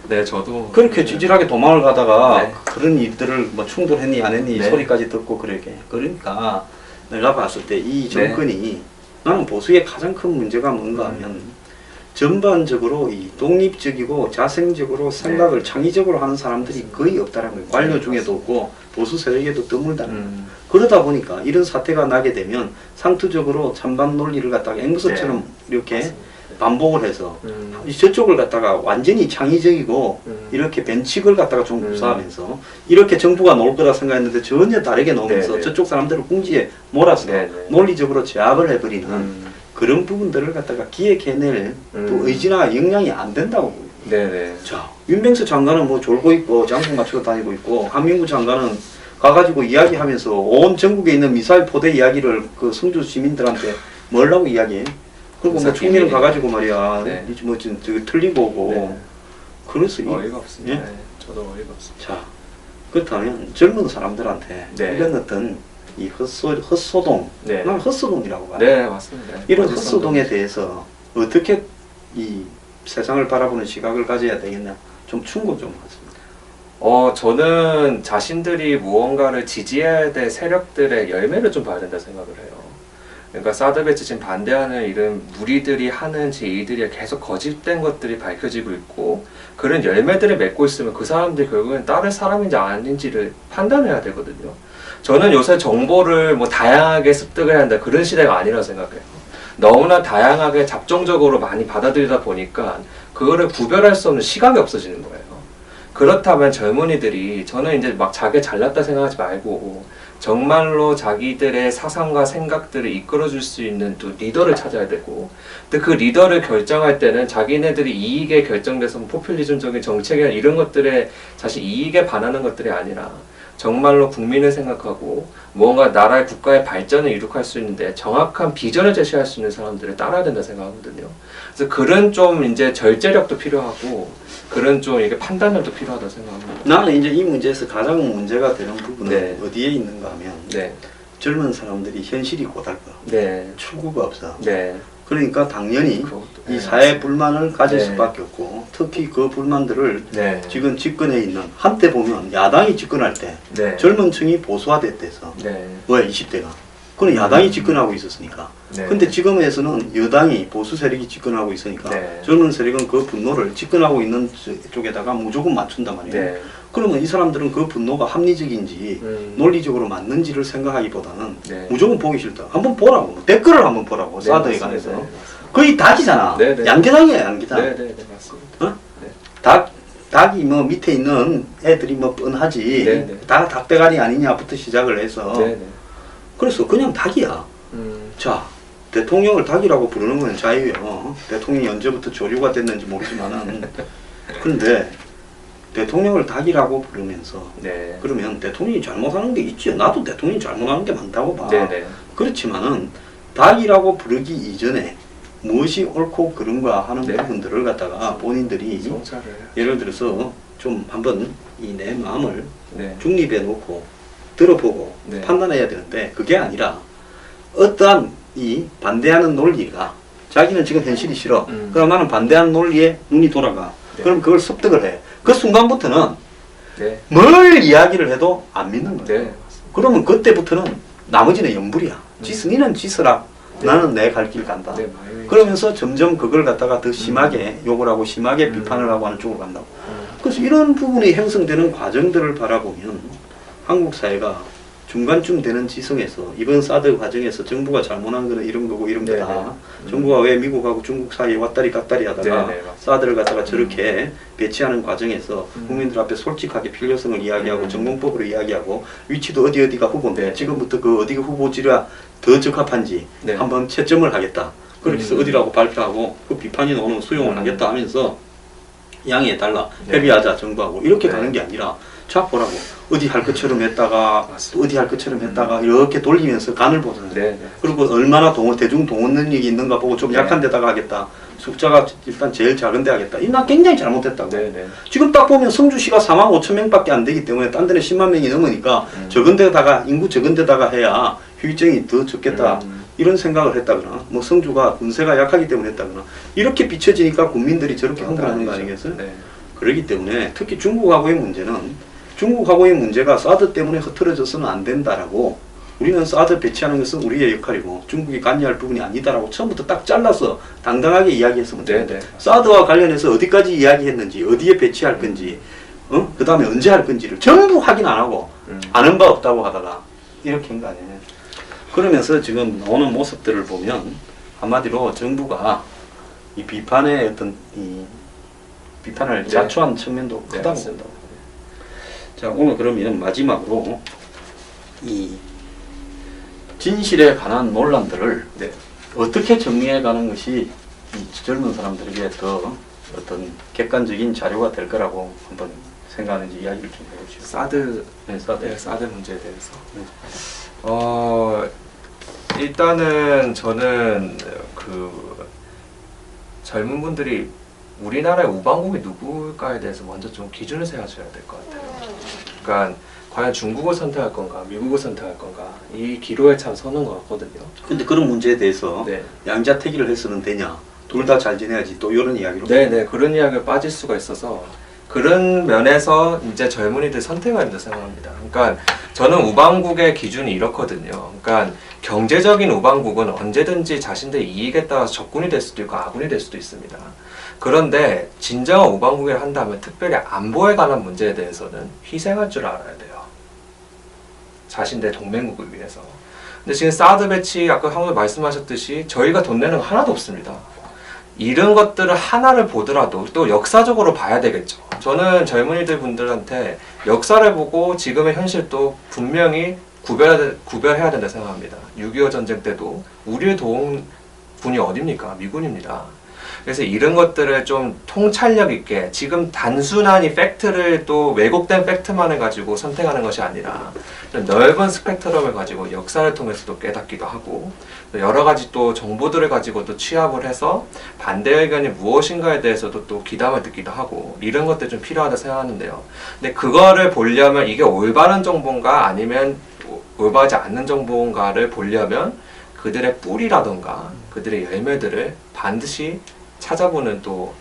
B: 네, 저도
A: 그렇게 찌질하게 도망을 가다가
B: 네.
A: 그런 일들을 뭐 충돌했니 안 했니
B: 네.
A: 소리까지 듣고 그러게. 그러니까 내가 봤을 때 이 정권이 나는 보수의 가장 큰 문제가 뭔가 하면 전반적으로 이 독립적이고 자생적으로 생각을 창의적으로 하는 사람들이 거의 없다는 거예요. 관료 중에도 없고 보수 세력에도 드물다는 거예요. 그러다 보니까 이런 사태가 나게 되면 상투적으로 찬반 논리를 갖다가 앵무새처럼 이렇게
B: 맞습니다.
A: 반복을 해서 저쪽을 갖다가 완전히 창의적이고 이렇게 벤칙을 갖다가 좀 구사하면서 이렇게 정부가 놓을 거라 생각했는데 전혀 다르게 놓으면서
B: 네네.
A: 저쪽 사람들을 궁지에 몰아서
B: 네네.
A: 논리적으로 제압을 해버리는 그런 부분들을 갖다가 기획해낼 또 의지나 역량이 안 된다고.
B: 네네.
A: 자, 윤병수 장관은 뭐 졸고 있고 장군 맞추고 다니고 있고, 한민구 장관은 가가지고 이야기하면서 온 전국에 있는 미사일 포대 이야기를 그 성주 시민들한테 뭐라고 이야기해? 그리고 뭐 총리는 가가지고 말이야,
B: 네.
A: 뭐 지금 저기 틀리고 오고.
B: 네.
A: 그래서
B: 어이가 없습니다.
A: 예?
B: 네, 저도 어이가 없습니다.
A: 자, 그렇다면 젊은 사람들한테
B: 네.
A: 이런 어떤 이 헛소동,
B: 네.
A: 난 헛소동이라고 봐요.
B: 네, 맞습니다.
A: 이런
B: 거짓
A: 헛소동에
B: 선동.
A: 대해서 어떻게 이 세상을 바라보는 시각을 가져야 되겠냐, 좀 충고 좀 하겠습니다.
B: 저는 자신들이 무언가를 지지해야 될 세력들의 열매를 좀 봐야 된다 생각을 해요. 그러니까 사드 배치 지금 반대하는 이런 무리들이 하는 제의들이 계속 거짓된 것들이 밝혀지고 있고, 그런 열매들을 맺고 있으면 그 사람들이 결국엔 따를 사람인지 아닌지를 판단해야 되거든요. 저는 요새 정보를 뭐 다양하게 습득해야 한다 그런 시대가 아니라고 생각해요. 너무나 다양하게 잡종적으로 많이 받아들이다 보니까 그거를 구별할 수 없는 시각이 없어지는 거예요. 그렇다면 젊은이들이, 저는 이제 막 자기 잘났다 생각하지 말고 정말로 자기들의 사상과 생각들을 이끌어줄 수 있는 또 리더를 찾아야 되고, 근데 그 리더를 결정할 때는 자기네들이 이익에 결정돼서 포퓰리즘적인 정책이나 이런 것들에 사실 이익에 반하는 것들이 아니라 정말로 국민을 생각하고 무언가 나라의 국가의 발전을 이룩할 수 있는데 정확한 비전을 제시할 수 있는 사람들을 따라야 된다 생각하거든요. 그래서 그런 좀 이제 절제력도 필요하고 그런 좀 이게 판단력도 필요하다 생각합니다.
A: 나는 이제 이 문제에서 가장 문제가 되는 부분은
B: 네.
A: 어디에 있는가 하면
B: 네,
A: 젊은 사람들이 현실이 고달파.
B: 네,
A: 출구가 없어.
B: 네.
A: 그러니까 당연히
B: 그것도,
A: 이
B: 네,
A: 사회 불만을 가질
B: 네.
A: 수밖에 없고, 특히 그 불만들을
B: 네,
A: 지금 집권에 있는, 한때 보면 야당이 집권할 때
B: 네,
A: 젊은 층이 보수화됐대서
B: 네,
A: 왜 20대가 그건 야당이 집권하고 있었으니까.
B: 네.
A: 근데 지금에서는 여당이 보수 세력이 집권하고 있으니까
B: 네.
A: 젊은 세력은 그 분노를 집권하고 있는 쪽에다가 무조건 맞춘단 말이에요.
B: 네.
A: 그러면 이 사람들은 그 분노가 합리적인지 논리적으로 맞는지를 생각하기보다는
B: 네.
A: 무조건 보기 싫다. 한번 보라고. 댓글을 한번 보라고.
B: 네,
A: 사드에
B: 맞습니다.
A: 관해서.
B: 네, 맞습니다.
A: 거의 닭이잖아.
B: 네, 네.
A: 양계장이야, 양계장.
B: 네, 네, 네, 맞습니다.
A: 어? 닭이 뭐 밑에 있는 애들이 뭐 뻔하지.
B: 네, 네.
A: 다 닭대가리 아니냐부터 시작을 해서.
B: 네, 네.
A: 그래서 그냥 닭이야. 자, 대통령을 닭이라고 부르는 건 자유예요. 대통령이 언제부터 조류가 됐는지 모르지만은. 그런데 대통령을 닭이라고 부르면서
B: 네.
A: 그러면 대통령이 잘못하는 게 있지. 나도 대통령이 잘못하는 게 많다고 봐.
B: 네네.
A: 그렇지만은 닭이라고 부르기 이전에 무엇이 옳고 그른가 하는
B: 네.
A: 부분들을 갖다가 본인들이
B: 성찰을.
A: 예를 들어서 좀 한번 이 내 마음을
B: 네.
A: 중립에 놓고 들어보고
B: 네.
A: 판단해야 되는데 그게 아니라 어떠한 이 반대하는 논리가 자기는 지금 현실이 싫어. 그럼 나는 반대하는 논리에 눈이 돌아가.
B: 네.
A: 그럼 그걸 습득을 해. 그 순간부터는
B: 네.
A: 뭘 이야기를 해도 안 믿는 거야.
B: 네. 맞습니다.
A: 그러면 그때부터는 나머지는 영불이야. 니는 지스라.
B: 네.
A: 나는 내 갈 길 간다.
B: 네. 마이웨이.
A: 그러면서 점점 그걸 갖다가 더 심하게 욕을 하고 심하게 비판을 하고 하는 쪽으로 간다고. 그래서 이런 부분이 형성되는 과정들을 바라보면 한국 사회가 중간쯤 되는 지성에서 이번 사드 과정에서 정부가 잘못한 거는 이런 거고 이런
B: 네,
A: 거다.
B: 네.
A: 정부가 왜 미국하고 중국 사이에 왔다리 갔다리 하다가
B: 네, 네, 맞습니다.
A: 사드를 갖다가 저렇게 배치하는 과정에서 국민들 앞에 솔직하게 필요성을 이야기하고 전공법으로 이야기하고 위치도 어디가 후보인데
B: 네.
A: 지금부터 그 어디가 후보지가 더 적합한지
B: 네.
A: 한번 채점을 하겠다. 그렇게 해서 어디라고 발표하고 그 비판이 나오는 수용을 하겠다 하면서 양해해달라,
B: 네.
A: 협의하자 정부하고 이렇게
B: 네.
A: 가는 게 아니라 자 보라고 어디 할 것처럼 했다가
B: 맞습니다.
A: 또 어디 할 것처럼 했다가 이렇게 돌리면서 간을 보잖아요.
B: 네. 네.
A: 그리고 얼마나 대중 동원 능력이 있는가 보고 좀
B: 네.
A: 약한 데다가 하겠다. 숫자가 일단 제일 작은 데 하겠다. 나 굉장히 잘못했다고.
B: 네. 네.
A: 지금 딱 보면 성주시가 45,000명밖에 안 되기 때문에 딴 데는 10만 명이 넘으니까 적은 데다가 인구 적은 데다가 해야 휴유증이 더 적겠다. 이런 생각을 했다거나 뭐 성주가 군세가 약하기 때문에 했다거나 이렇게 비춰지니까 국민들이 저렇게 흥분하는 거 아니겠어요?
B: 네.
A: 그렇기 때문에 특히 중국하고의 문제는 중국하고의 문제가 사드 때문에 흐트러져서는 안 된다라고 우리는 사드 배치하는 것은 우리의 역할이고 중국이 관여할 부분이 아니다라고 처음부터 딱 잘라서 당당하게 이야기했으면
B: 네.
A: 됩니다.
B: 네.
A: 사드와 관련해서 어디까지 이야기했는지 어디에 배치할 건지 그 다음에 언제 할 건지를 전부 확인 안 하고 아는 바 없다고 하다가 이렇게 한 거 아니에요. 그러면서 지금 나오는 모습들을 보면 한마디로 정부가 이 비판의 어떤 이 비판을
B: 네.
A: 자초한 측면도
B: 네,
A: 크다고
B: 맞습니다.
A: 봅니다. 자, 오늘 그러면 마지막으로 이 진실에 관한 논란들을
B: 네.
A: 어떻게 정리해 가는 것이 이 젊은 사람들에게 더 어떤 객관적인 자료가 될 거라고 한번 생각하는지 이야기를 좀 해보시죠.
B: 사드.
A: 네, 사드.
B: 네. 사드 문제에 대해서.
A: 네.
B: 일단은 저는 그 젊은 분들이 우리나라의 우방국이 누굴까에 대해서 먼저 좀 기준을 세워줘야 될 것 같아요. 그러니까 과연 중국을 선택할 건가, 미국을 선택할 건가, 이 기로에 참 서는 것 같거든요.
A: 근데 그런 문제에 대해서
B: 네,
A: 양자택일을 해서는 되냐? 둘 다 잘 지내야지. 또 이런 이야기로.
B: 네, 그런 이야기가 빠질 수가 있어서 그런 면에서 이제 젊은이들 선택해야 된다고 생각합니다. 그러니까 저는 우방국의 기준이 이렇거든요. 그러니까 경제적인 우방국은 언제든지 자신들의 이익에 따라서 적군이 될 수도 있고 아군이 될 수도 있습니다. 그런데 진정한 우방국을 한다면 특별히 안보에 관한 문제에 대해서는 희생할 줄 알아야 돼요. 자신들의 동맹국을 위해서. 근데 지금 사드 배치 아까 한번 말씀하셨듯이 저희가 돈 내는 거 하나도 없습니다. 이런 것들을 하나를 보더라도 또 역사적으로 봐야 되겠죠. 저는 젊은이들 분들한테 역사를 보고 지금의 현실도 분명히 구별해야 된다 생각합니다. 6.25 전쟁 때도 우리의 도움군이 어딥니까? 미군입니다. 그래서 이런 것들을 좀 통찰력 있게 지금 단순한 이 팩트를 또 왜곡된 팩트만을 가지고 선택하는 것이 아니라 좀 넓은 스펙트럼을 가지고 역사를 통해서도 깨닫기도 하고 여러 가지 또 정보들을 가지고 또 취합을 해서 반대 의견이 무엇인가에 대해서도 또 귀담을 듣기도 하고 이런 것들 좀 필요하다 생각하는데요. 근데 그거를 보려면 이게 올바른 정보인가 아니면 올바르지 않는 정보인가를 보려면 그들의 뿌리라던가 그들의 열매들을 반드시 찾아보는 또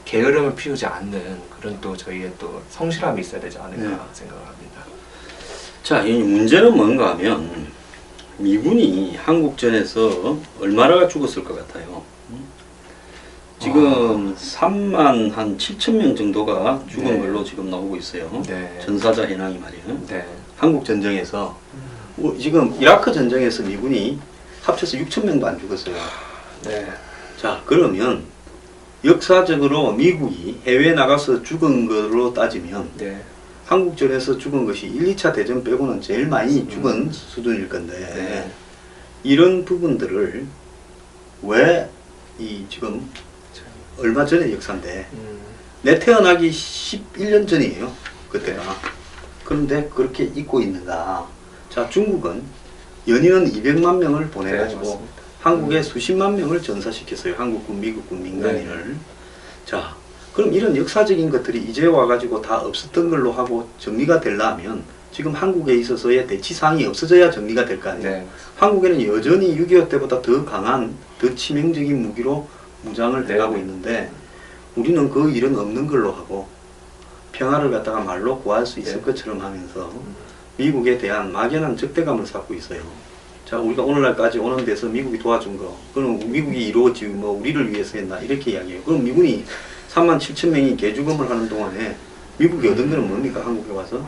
B: 게으름을 피우지 않는 그런 또 저희의 또 성실함이 있어야 되지 않을까 생각을 합니다.
A: 자, 이 문제는 뭔가 하면 미군이 한국전에서 얼마나 죽었을 것 같아요. 지금 3만 한 7천 명 정도가 죽은
B: 네.
A: 걸로 지금 나오고 있어요.
B: 네.
A: 전사자 해낭이 말이에요.
B: 네.
A: 한국 전쟁에서 지금 이라크 전쟁에서 미군이 합쳐서 6천 명도 안 죽었어요.
B: 네.
A: 자, 그러면 역사적으로 미국이 해외에 나가서 죽은 걸로 따지면
B: 네.
A: 한국전에서 죽은 것이 1, 2차 대전 빼고는 제일 많이 죽은 수준일 건데
B: 네.
A: 이런 부분들을 왜 이 지금 얼마 전의 역사인데 내 태어나기 11년 전이에요. 그때가. 그런데 그렇게 잊고 있는가. 자, 중국은 연인은 200만 명을 보내가지고
B: 네,
A: 한국에 수십만 명을 전사시켰어요. 한국군, 미국군, 민간인을. 자, 그럼 이런 역사적인 것들이 이제 와가지고 다 없었던 걸로 하고 정리가 되려면 지금 한국에 있어서의 대치사항이 없어져야 정리가 될 거 아니에요.
B: 네.
A: 한국에는 여전히 6.25 때보다 더 강한, 더 치명적인 무기로 무장을 해가고 있는데 우리는 그 일은 없는 걸로 하고 평화를 갖다가 말로 구할 수 있을 것처럼 하면서 미국에 대한 막연한 적대감을 쌓고 있어요. 자, 우리가 오늘날까지 오는 데서 미국이 도와준 거, 그럼 미국이 이루어지 뭐 우리를 위해서 했나 이렇게 이야기해요. 그럼 미군이 3만 7천 명이 개죽음을 하는 동안에 미국이 얻은 거는 뭡니까? 한국에 와서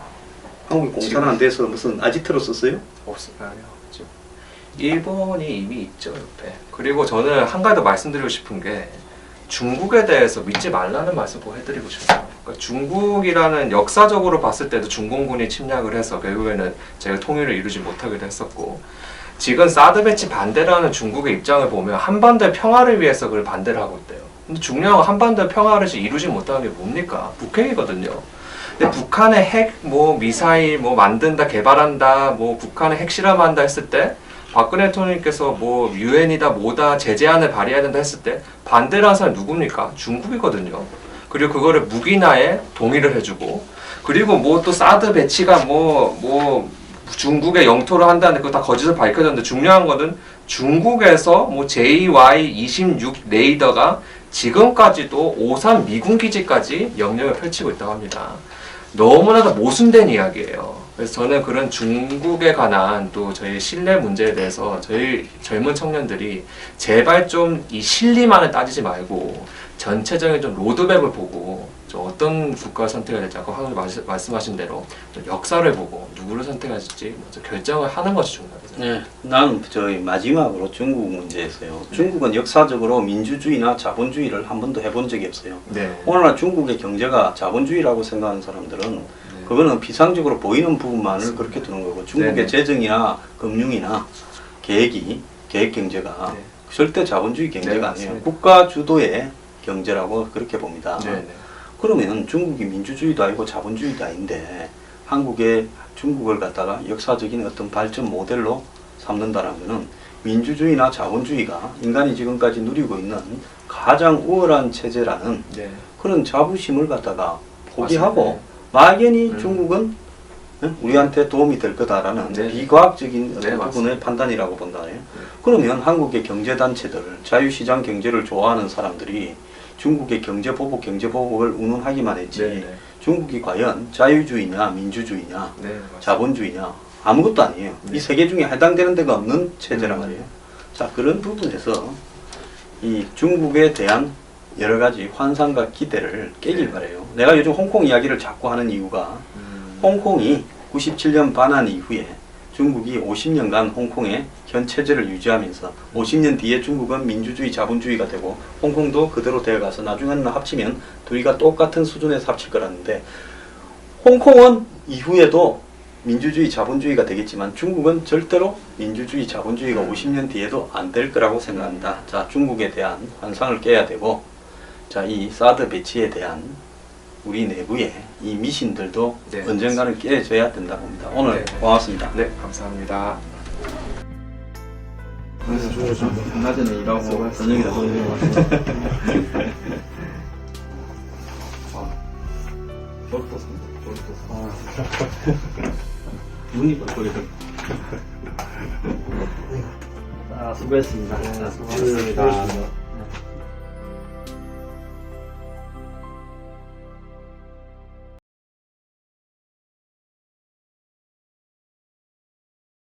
A: 한국이 공산화 안 돼서 무슨 아지트로 썼어요?
B: 없을까요? 일본이 이미 있죠 옆에. 그리고 저는 한 가지 더 말씀드리고 싶은 게 중국에 대해서 믿지 말라는 말씀 꼭 해드리고 싶어요. 그러니까 중국이라는 역사적으로 봤을 때도 중공군이 침략을 해서 결국에는 제가 통일을 이루지 못하기도 했었고, 지금 사드 배치 반대라는 중국의 입장을 보면 한반도의 평화를 위해서 그걸 반대를 하고 있대요. 근데 중요한 건 한반도의 평화를 이루지 못하는 게 뭡니까? 북핵이거든요. 근데 북한의 핵, 미사일, 만든다, 개발한다, 북한의 핵실험한다 했을 때 박근혜 대통령께서 유엔이다 뭐다 제재안을 발의해야 된다 했을 때 반대를 한 사람이 누굽니까? 중국이거든요. 그리고 그거를 무기나에 동의를 해주고, 그리고 또 사드 배치가 중국의 영토를 한다는 그거 다 거짓을 밝혀졌는데, 중요한 거는 중국에서 JY-26 레이더가 지금까지도 오산 미군 기지까지 영역을 펼치고 있다고 합니다. 너무나도 모순된 이야기예요. 그래서 저는 그런 중국에 관한 또 저희 신뢰 문제에 대해서 저희 젊은 청년들이 제발 좀 이 실리만을 따지지 말고 전체적인 좀 로드맵을 보고 좀 어떤 국가를 선택해야 될지, 아까 황 말씀하신 대로 역사를 보고 누구를 선택할지 먼저 결정을 하는 것이 중요하다고 생각합니다.
A: 네, 난 저희 마지막으로 중국 문제에서요. 중국은 역사적으로 민주주의나 자본주의를 한 번도 해본 적이 없어요.
B: 네.
A: 오늘날 중국의 경제가 자본주의라고 생각하는 사람들은 그거는 비상적으로 보이는 부분만을 그렇게 두는 거고, 중국의
B: 네네.
A: 재정이나 금융이나 계획 경제가
B: 네.
A: 절대 자본주의 경제가
B: 네,
A: 아니에요.
B: 맞습니다.
A: 국가 주도의 경제라고 그렇게 봅니다.
B: 네네.
A: 그러면 중국이 민주주의도 아니고 자본주의도 아닌데 중국을 갖다가 역사적인 어떤 발전 모델로 삼는다는 것은 민주주의나 자본주의가 인간이 지금까지 누리고 있는 가장 우월한 체제라는
B: 네.
A: 그런 자부심을 갖다가 포기하고
B: 맞습니다.
A: 막연히 중국은 우리한테 도움이 될 거다라는
B: 네.
A: 비과학적인
B: 네,
A: 어떤 부분의 판단이라고 본다네요. 그러면 한국의 경제단체들, 자유시장 경제를 좋아하는 사람들이 중국의 경제보복을 운운하기만 했지,
B: 네네.
A: 중국이 과연 자유주의냐 민주주의냐
B: 네,
A: 자본주의냐 아무것도 아니에요.
B: 네.
A: 이 세 개 중에 해당되는 데가 없는 체제란 말이에요. 자, 그런 부분에서 이 중국에 대한 여러 가지 환상과 기대를 깨길 바래요. 내가 요즘 홍콩 이야기를 자꾸 하는 이유가 홍콩이 97년 반환 이후에 중국이 50년간 홍콩의 현 체제를 유지하면서 50년 뒤에 중국은 민주주의 자본주의가 되고 홍콩도 그대로 되어가서 나중에는 합치면 둘이가 똑같은 수준에서 합칠 거라는데, 홍콩은 이후에도 민주주의 자본주의가 되겠지만 중국은 절대로 민주주의 자본주의가 50년 뒤에도 안 될 거라고 생각합니다. 자, 중국에 대한 환상을 깨야 되고, 자, 이 사드 배치에 대한 우리 내부의 이 미신들도
B: 네,
A: 언젠가는 깨져야 된다고 봅니다. 오늘
B: 네.
A: 고맙습니다.
B: 네, 감사합니다.
A: 얼마 전에 일하고 저녁이라 눈이 뻘뻘해서. 수고했습니다.
B: 수고하셨습니다.